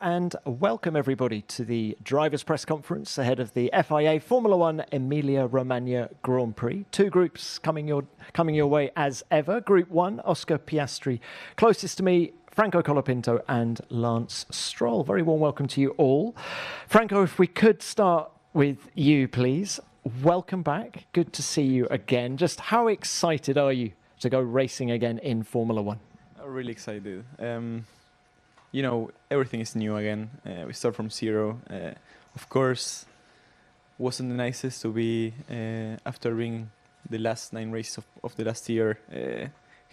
and welcome everybody to the drivers' press conference ahead of the FIA Formula One Emilia-Romagna Grand Prix. Two groups coming your way as ever. Group 1, Oscar Piastri, closest to me, Franco Colapinto and Lance Stroll. Very warm welcome to you all. Franco, if we could start with you, please. Welcome back. Good to see you again. Just how excited are you to go racing again in Formula One? I'm really excited. You know, everything is new again. We start from zero. Of course, wasn't the nicest to be, after being the last 9 races of the last year,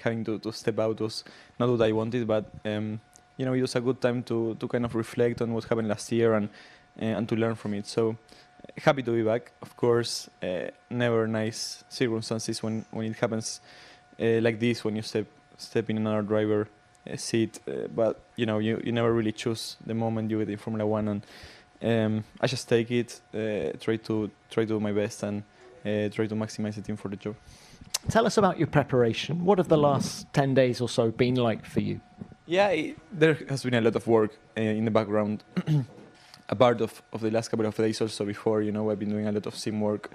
having to step out was not what I wanted, but you know, it was a good time to kind of reflect on what happened last year and to learn from it. So happy to be back. Of course, never nice circumstances when it happens like this, when you step in another driver seat, but you know, you never really choose the moment you get in Formula One, and I just take it, try to do my best, and try to maximize the team for the job. Tell us about your preparation. What have the last 10 days or so been like for you? Yeah, there has been a lot of work in the background. A part of the last couple of days also before, you know, I've been doing a lot of sim work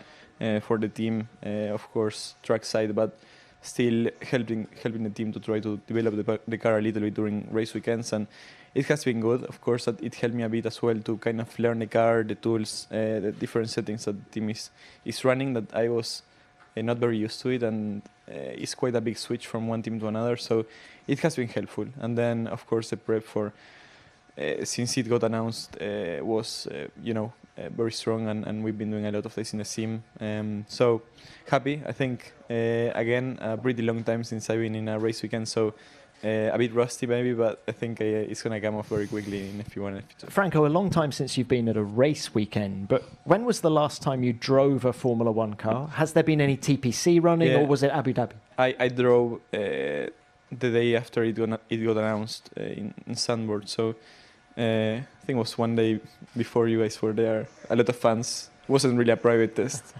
for the team, of course, track side, but still helping the team to try to develop the car a little bit during race weekends, and it has been good. Of course, that it helped me a bit as well to kind of learn the car, the tools, the different settings that the team is running, that I was not very used to it, and it's quite a big switch from one team to another, so it has been helpful. And then, of course, the prep for since it got announced was you know, very strong, and we've been doing a lot of this in the sim. So happy. I think again, a pretty long time since I've been in a race weekend, so a bit rusty maybe, but I think it's going to come off very quickly in F1 and F2. Franco, a long time since you've been at a race weekend, but when was the last time you drove a Formula One car? Has there been any TPC running, or was it Abu Dhabi? I drove the day after it got announced in Sandboard, so I think it was one day before you guys were there. A lot of fans. It wasn't really a private test.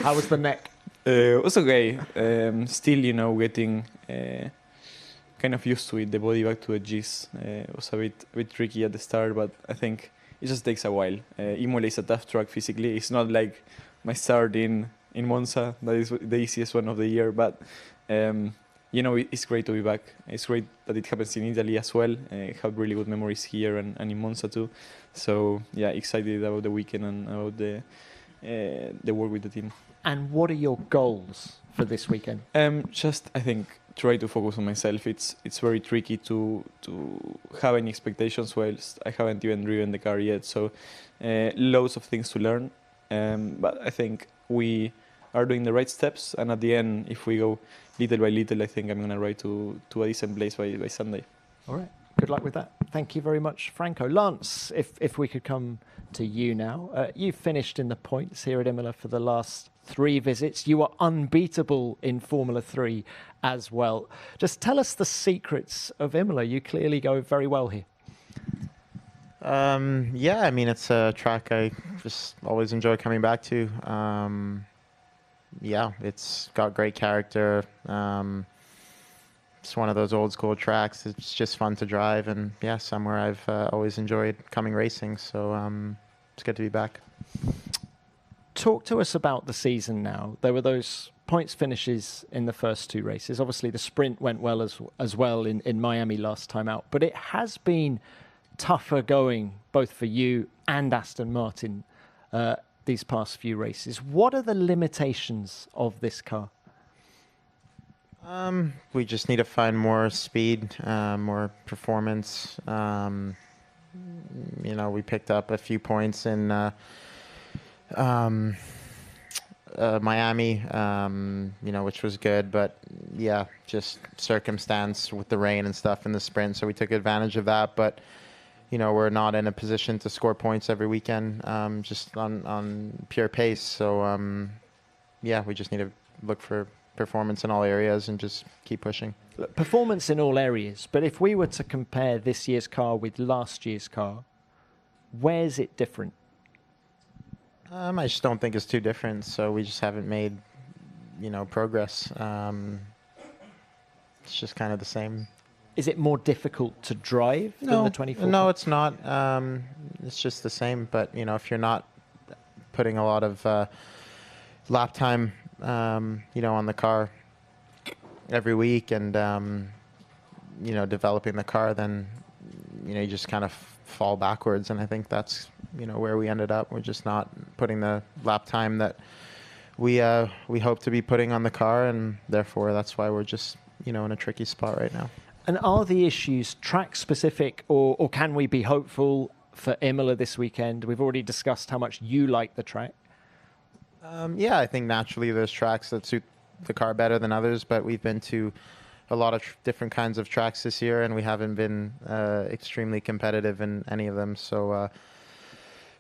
How was the neck? It was okay. Still, you know, getting kind of used to it. The body back to the G's was a bit tricky at the start, but I think it just takes a while. Imola is a tough track physically. It's not like my start in Monza. That is the easiest one of the year, but you know, it's great to be back. It's great that it happens in Italy as well. I have really good memories here and in Monza too. So yeah, excited about the weekend and about the work with the team. And what are your goals for this weekend? Just, I think, try to focus on myself. It's very tricky to have any expectations whilst I haven't even driven the car yet. So loads of things to learn. But I think we are doing the right steps, and at the end, if we go little by little, I think I'm going to ride to a decent place by Sunday. All right. Good luck with that. Thank you very much, Franco. Lance, if we could come to you now. You've finished in the points here at Imola for the last 3 visits. You are unbeatable in Formula 3 as well. Just tell us the secrets of Imola. You clearly go very well here. Yeah, I mean, it's a track I just always enjoy coming back to. Yeah, it's got great character. It's one of those old school tracks. It's just fun to drive, and yeah, somewhere I've always enjoyed coming racing. So it's good to be back. Talk to us about the season now. There were those points finishes in the first 2 races. Obviously, the sprint went well as well in Miami last time out, but it has been tougher going both for you and Aston Martin these past few races. What are the limitations of this car? We just need to find more speed, more performance. You know, we picked up a few points in Miami, you know, which was good, but yeah, just circumstance with the rain and stuff in the sprint. So we took advantage of that, but you know, we're not in a position to score points every weekend, just on pure pace. So, yeah, we just need to look for performance in all areas and just keep pushing. Performance in all areas, but if we were to compare this year's car with last year's car, where's it different? I just don't think it's too different. So we just haven't made, you know, progress. It's just kind of the same. Is it more difficult to drive than the 24? No, it's not. It's just the same. But, if you're not putting a lot of lap time, on the car every week and, developing the car, then, you just kind of fall backwards. And I think that's, where we ended up. We're just not putting the lap time that we hope to be putting on the car. And therefore, that's why we're just, in a tricky spot right now. And are the issues track specific, or can we be hopeful for Imola this weekend? We've already discussed how much you like the track. Yeah, I think naturally there's tracks that suit the car better than others, but we've been to a lot of different kinds of tracks this year, and we haven't been extremely competitive in any of them. So,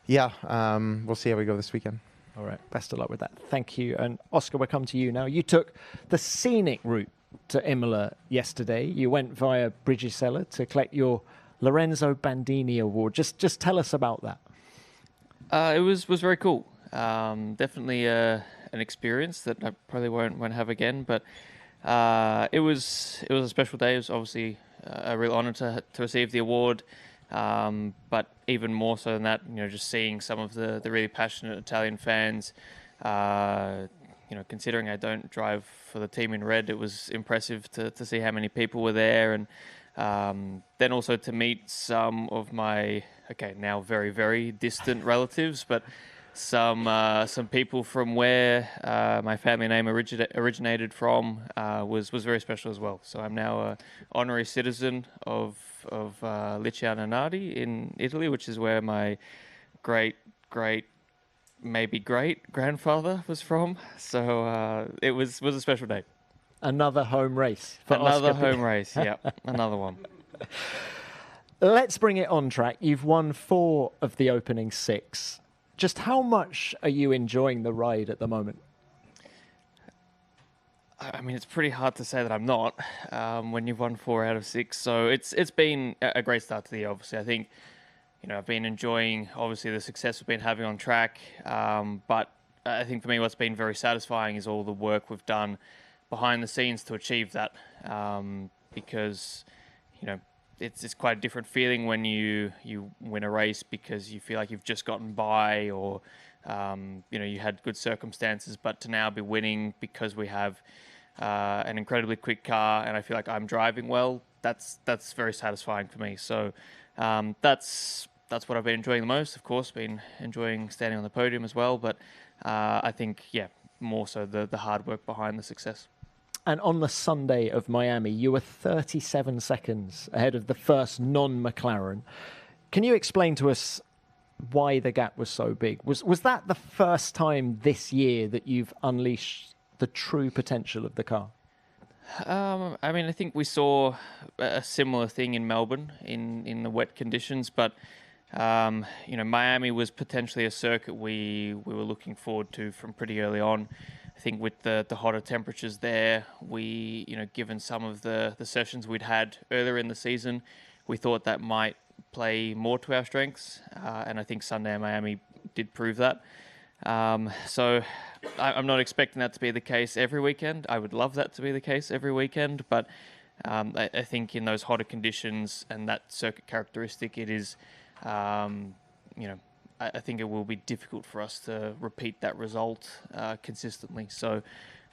we'll see how we go this weekend. All right, best of luck with that. Thank you. And Oscar, we'll come to you now. You took the scenic route to Imola yesterday. You went via Brigisella to collect your Lorenzo Bandini Award. Just tell us about that. It was very cool. Definitely an experience that I probably won't have again. But it was a special day. It was obviously a real honour to receive the award. But even more so than that, just seeing some of the really passionate Italian fans. Considering I don't drive for the team in red, it was impressive to see how many people were there, and then also to meet some of my now very, very distant relatives, but some people from where my family name originated from was very special as well. So I'm now an honorary citizen of Liciano Nardi in Italy, which is where my great grandfather was from. So it was a special day. Another home race for another Oscar. home race. Yeah, another one. Let's bring it on track. You've won 4 of the opening 6. Just how much are you enjoying the ride at the moment? I mean, it's pretty hard to say that I'm not when you've won 4 out of 6. So it's been a great start to the year. Obviously, I think I've been enjoying obviously the success we've been having on track. But I think for me, what's been very satisfying is all the work we've done behind the scenes to achieve that. Because it's quite a different feeling when you win a race because you feel like you've just gotten by, or you had good circumstances, but to now be winning because we have an incredibly quick car and I feel like I'm driving well, that's very satisfying for me. So that's what I've been enjoying the most. Of course, been enjoying standing on the podium as well, but I think more so the hard work behind the success. And on the Sunday of Miami, you were 37 seconds ahead of the first non-McLaren. Can you explain to us why the gap was so big? Was that the first time this year that you've unleashed the true potential of the car? I mean, I think we saw a similar thing in Melbourne in the wet conditions, but Miami was potentially a circuit we were looking forward to from pretty early on. I think with the hotter temperatures there, we, given some of the sessions we'd had earlier in the season, we thought that might play more to our strengths. And I think Sunday in Miami did prove that. So I'm not expecting that to be the case every weekend. I would love that to be the case every weekend. But I think in those hotter conditions and that circuit characteristic, it is, I think it will be difficult for us to repeat that result consistently. So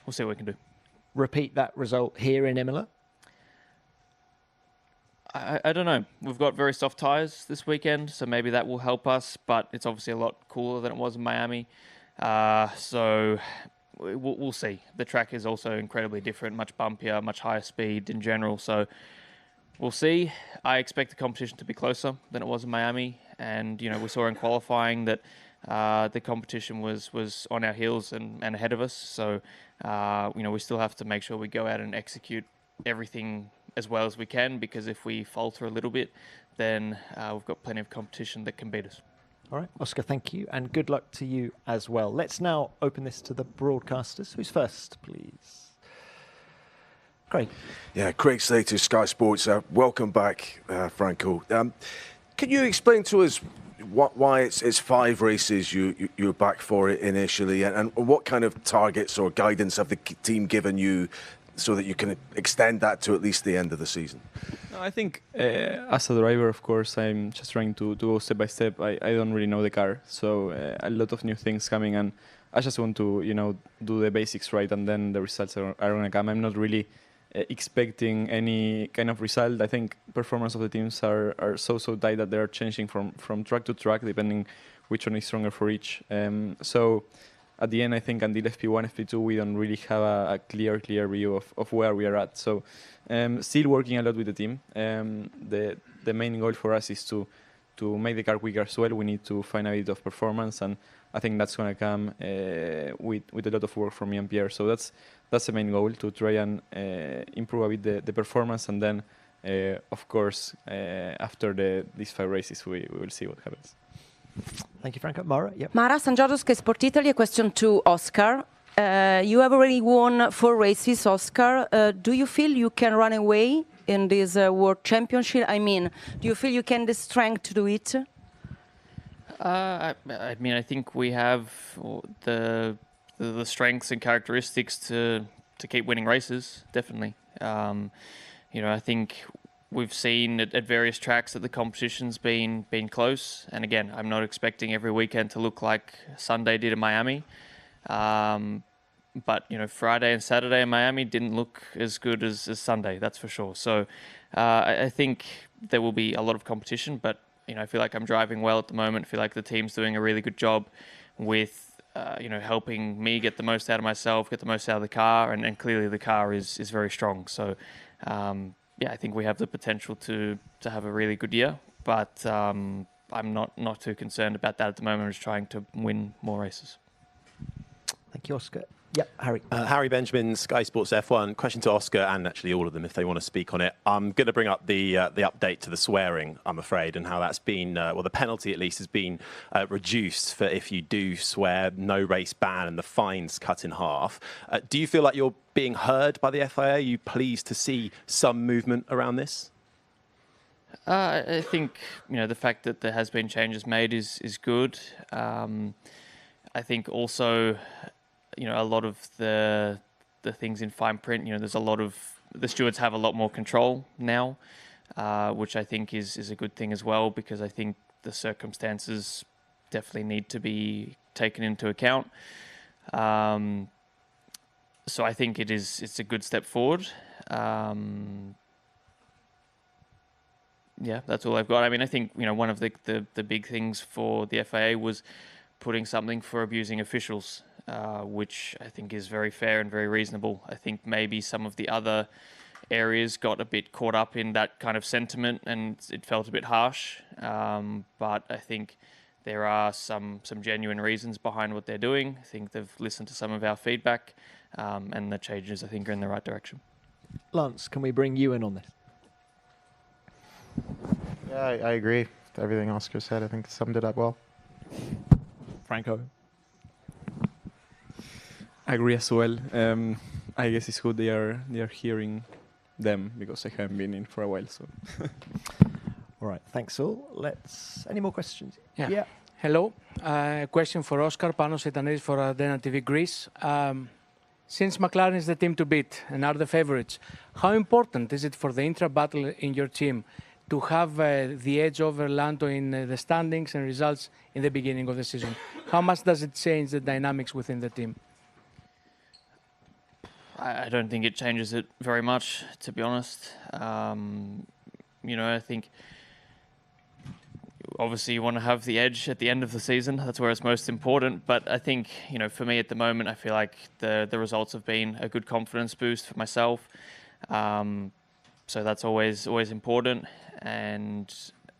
we'll see what we can do. Repeat that result here in Imola? I don't know. We've got very soft tyres this weekend, so maybe that will help us, but it's obviously a lot cooler than it was in Miami. So we'll see. The track is also incredibly different, much bumpier, much higher speed in general. So we'll see. I expect the competition to be closer than it was in Miami. And, we saw in qualifying that the competition was on our heels and ahead of us. So, we still have to make sure we go out and execute everything as well as we can, because if we falter a little bit, then we've got plenty of competition that can beat us. All right, Oscar, thank you, and good luck to you as well. Let's now open this to the broadcasters. Who's first, please? Craig. Yeah, Craig Slater, Sky Sports. Welcome back, Franco. Can you explain to us why it's 5 races you're back for it initially, and what kind of targets or guidance have the team given you so that you can extend that to at least the end of the season? No, I think as a driver, of course, I'm just trying to go step by step. I don't really know the car, so a lot of new things coming, and I just want to, do the basics right, and then the results are going to come. I'm not really expecting any kind of result. I think performance of the teams are so tight that they're changing from track to track, depending which one is stronger for each. So at the end, I think until FP1, FP2, we don't really have a clear view of where we are at. So still working a lot with the team. The main goal for us is to make the car quicker as well. We need to find a bit of performance, and I think that's going to come with a lot of work from me and Pierre. So that's the main goal, to try and improve a bit the performance, and then of course after these 5 races we will see what happens. Thank you, Franco. Mara? Yep. Mara, San Giorgio, Sky Sport Italy. A question to Oscar. You have already won 4 races, Oscar. Do you feel you can run away in this World Championship? I mean, do you feel you can the strength to do it? I mean, I think we have the strengths and characteristics to keep winning races, definitely. I think we've seen at various tracks that the competition's been close, and again, I'm not expecting every weekend to look like Sunday did in Miami. But Friday and Saturday in Miami didn't look as good as Sunday, that's for sure. So I think there will be a lot of competition, but I feel like I'm driving well at the moment. I feel like the team's doing a really good job with helping me get the most out of myself, get the most out of the car, and clearly the car is very strong. So I think we have the potential to have a really good year, but I'm not too concerned about that at the moment. I'm just trying to win more races. Thank you, Oscar. Yep, Harry. Harry Benjamin, Sky Sports F1. Question to Oscar, and actually all of them if they want to speak on it. I'm going to bring up the update to the swearing, I'm afraid, and how that's been, the penalty at least has been reduced for if you do swear, no race ban, and the fines cut in half. Do you feel like you're being heard by the FIA? Are you pleased to see some movement around this? I think the fact that there has been changes made is good. I think also a lot of the things in fine print, there's a lot of the stewards have a lot more control now, which I think is a good thing as well, because I think the circumstances definitely need to be taken into account. So I think it's a good step forward. That's all I've got. I mean, I think one of the big things for the FIA was putting something for abusing officials, which I think is very fair and very reasonable. I think maybe some of the other areas got a bit caught up in that kind of sentiment and it felt a bit harsh. But I think there are some genuine reasons behind what they're doing. I think they've listened to some of our feedback, and the changes, I think, are in the right direction. Lance, can we bring you in on this? Yeah, I agree with everything Oscar said. I think summed it up well. Franco? I agree as well. I guess it's good they are hearing them, because I haven't been in for a while. So. All right, thanks all. Any more questions? Yeah. Hello. Question for Oscar, Panos Itaneris for Arena TV Greece. Since McLaren is the team to beat and are the favorites, how important is it for the intra-battle in your team to have the edge over Lando in the standings and results in the beginning of the season? How much does it change the dynamics within the team? I don't think it changes it very much, to be honest. I think obviously you want to have the edge at the end of the season. That's where it's most important. But I think, for me at the moment, I feel like the results have been a good confidence boost for myself. So that's always important. And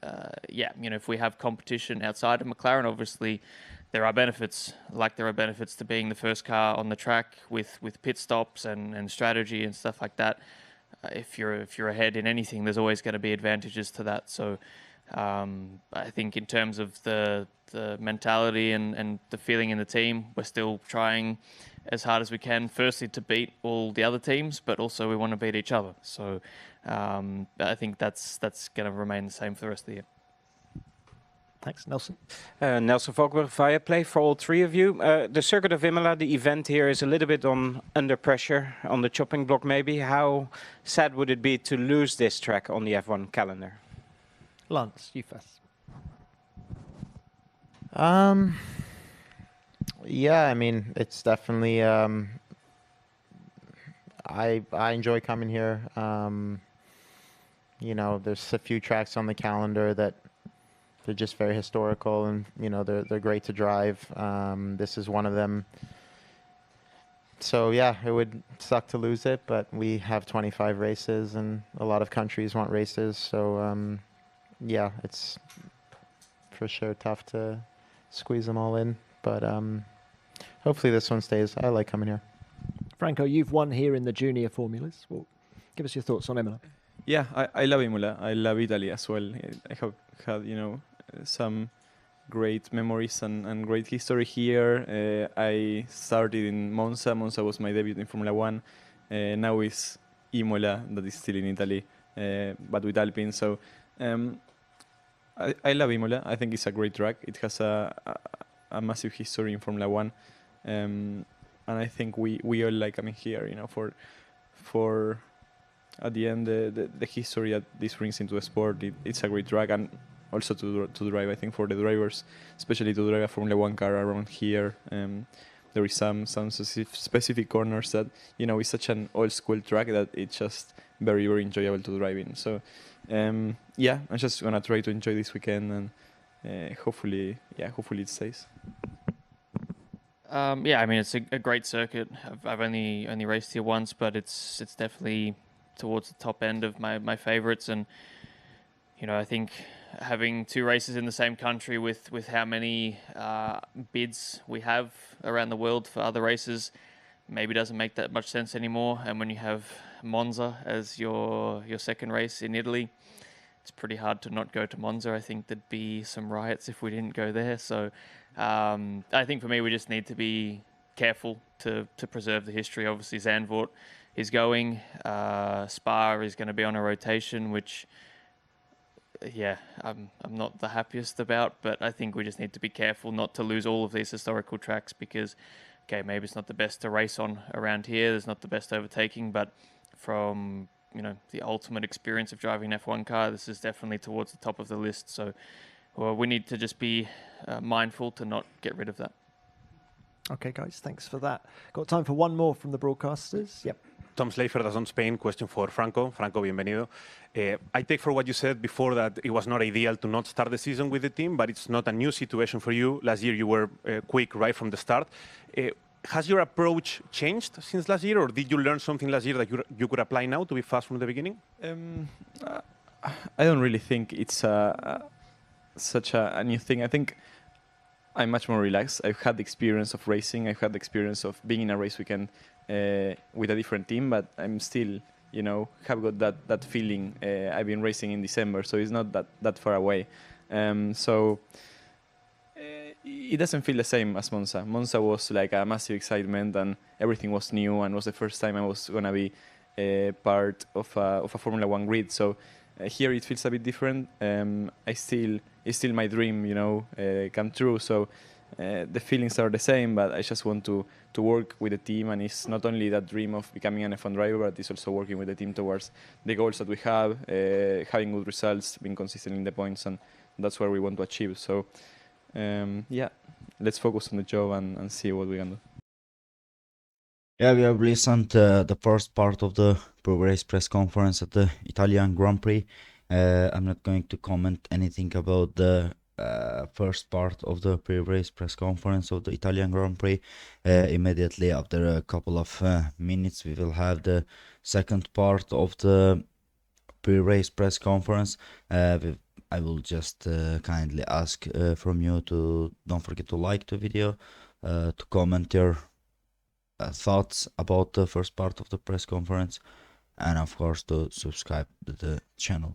if we have competition outside of McLaren, obviously there are benefits. Like there are benefits to being the first car on the track with pit stops and strategy and stuff like that. If you're ahead in anything, there's always going to be advantages to that. So I think in terms of the mentality and the feeling in the team, we're still trying as hard as we can, firstly to beat all the other teams, but also we want to beat each other. So I think that's going to remain the same for the rest of the year. Thanks, Nelson. Nelson Valkberg, Viaplay, for all three of you. The circuit of Imola, the event here is a little bit under pressure, on the chopping block maybe. How sad would it be to lose this track on the F1 calendar? Lance, you first. Yeah, I mean, it's definitely. I enjoy coming here. You know, there's a few tracks on the calendar that they're just very historical, and you know they're great to drive. This is one of them. So yeah, it would suck to lose it, but we have 25 races, and a lot of countries want races. So yeah, it's for sure tough to squeeze them all in, but hopefully this one stays. I like coming here. Franco, you've won here in the junior formulas. Well, give us your thoughts on Imola. Yeah, I love Imola. I love Italy as well. I have had, you know, some great memories and great history here. I started in Monza. Monza was my debut in Formula One. Now it's Imola that is still in Italy, but with Alpine. So I love Imola. I think it's a great track. It has a massive history in Formula One. And I think we all like coming here, you know, for at the end the history that this brings into the sport. It's a great track, and also to drive. I think for the drivers, especially to drive a Formula One car around here, there is some specific corners that, you know, it's such an old school track that it's just very enjoyable to drive in. So yeah, I'm just gonna try to enjoy this weekend, and hopefully it stays. Yeah, I mean, it's a great circuit. I've only raced here once, but it's definitely towards the top end of my favorites. And you know, I think having two races in the same country with how many bids we have around the world for other races maybe doesn't make that much sense anymore. And when you have Monza as your second race in Italy, it's pretty hard to not go to Monza. I think there'd be some riots if we didn't go there. So I think for me, we just need to be careful to preserve the history. Obviously, Zandvoort is going. Spa is going to be on a rotation, which, yeah, I'm not the happiest about. But I think we just need to be careful not to lose all of these historical tracks because, okay, maybe it's not the best to race on around here. There's not the best overtaking, but from, you know, the ultimate experience of driving an F1 car, this is definitely towards the top of the list. So we need to just be mindful to not get rid of that. Okay, guys, thanks for that. Got time for one more from the broadcasters. Yep. Tom Slafer, DAZN Spain. Question for Franco. Franco, bienvenido. I take for what you said before that it was not ideal to not start the season with the team, but it's not a new situation for you. Last year you were quick right from the start. Has your approach changed since last year, or did you learn something last year that you could apply now to be fast from the beginning? I don't really think it's such a new thing. I think I'm much more relaxed. I've had the experience of racing. I've had the experience of being in a race weekend with a different team, but I'm still, you know, have got that feeling. I've been racing in December, so it's not that far away. So it doesn't feel the same as Monza. Monza was like a massive excitement, and everything was new, and was the first time I was gonna be part of a Formula One grid. So here it feels a bit different. It's still my dream, you know, come true. So the feelings are the same, but I just want to work with the team, and it's not only that dream of becoming an F1 driver, but it's also working with the team towards the goals that we have, having good results, being consistent in the points, and that's where we want to achieve. So yeah, let's focus on the job and see what we can do. Yeah, we have listened to the first part of the pre-race press conference at the Italian Grand Prix. I'm not going to comment anything about the first part of the pre-race press conference of the Italian Grand Prix. Immediately after a couple of minutes, we will have the second part of the pre-race press conference. I will just kindly ask from you to don't forget to like the video, to comment your thoughts about the first part of the press conference, and of course to subscribe to the channel.